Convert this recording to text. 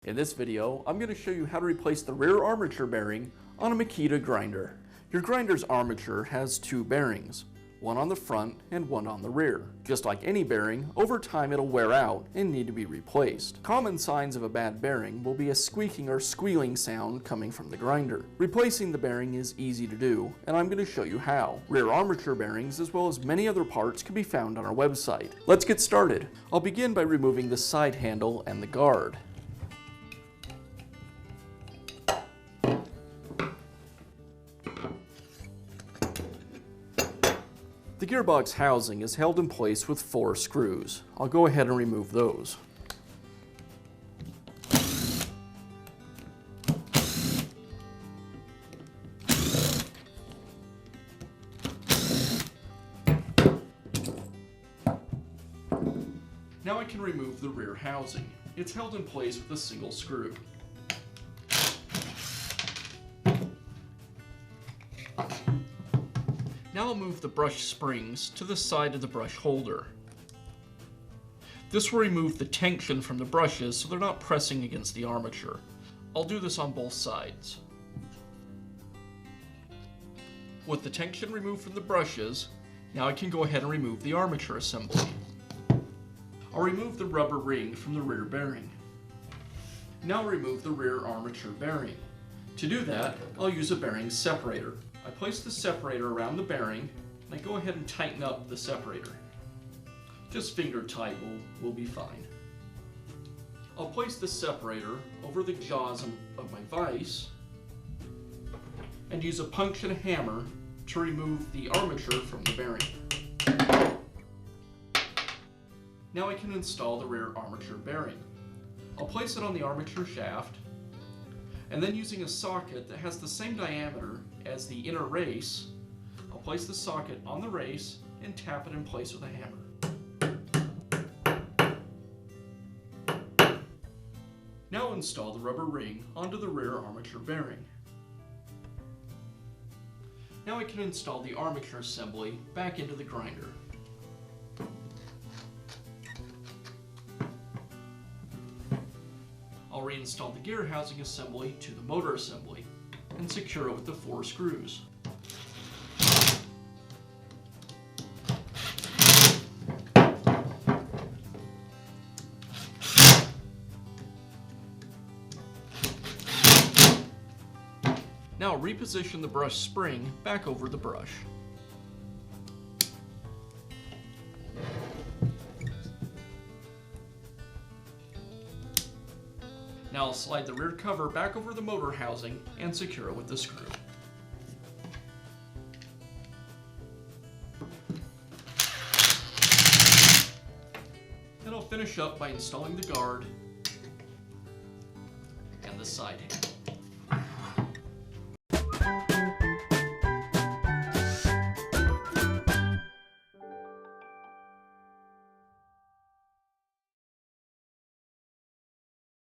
In this video, I'm going to show you how to replace the rear armature bearing on a Makita grinder. Your grinder's armature has two bearings, one on the front and one on the rear. Just like any bearing, over time it'll wear out and need to be replaced. Common signs of a bad bearing will be a squeaking or squealing sound coming from the grinder. Replacing the bearing is easy to do, and I'm going to show you how. Rear armature bearings, as well as many other parts, can be found on our website. Let's get started. I'll begin by removing the side handle and the guard. The gearbox housing is held in place with 4 screws. I'll go ahead and remove those. Now I can remove the rear housing. It's held in place with a single screw. Now I'll move the brush springs to the side of the brush holder. This will remove the tension from the brushes so they're not pressing against the armature. I'll do this on both sides. With the tension removed from the brushes, now I can go ahead and remove the armature assembly. I'll remove the rubber ring from the rear bearing. Now I'll remove the rear armature bearing. To do that, I'll use a bearing separator. I place the separator around the bearing, and I go ahead and tighten up the separator. Just finger tight will be fine. I'll place the separator over the jaws of my vise, and use a punch and a hammer to remove the armature from the bearing. Now I can install the rear armature bearing. I'll place it on the armature shaft, and then using a socket that has the same diameter as the inner race, I'll place the socket on the race and tap it in place with a hammer. Now install the rubber ring onto the rear armature bearing. Now I can install the armature assembly back into the grinder. I'll reinstall the gear housing assembly to the motor assembly and secure it with the 4 screws. Now reposition the brush spring back over the brush. Now I'll slide the rear cover back over the motor housing and secure it with the screw. And I'll finish up by installing the guard and the side handle.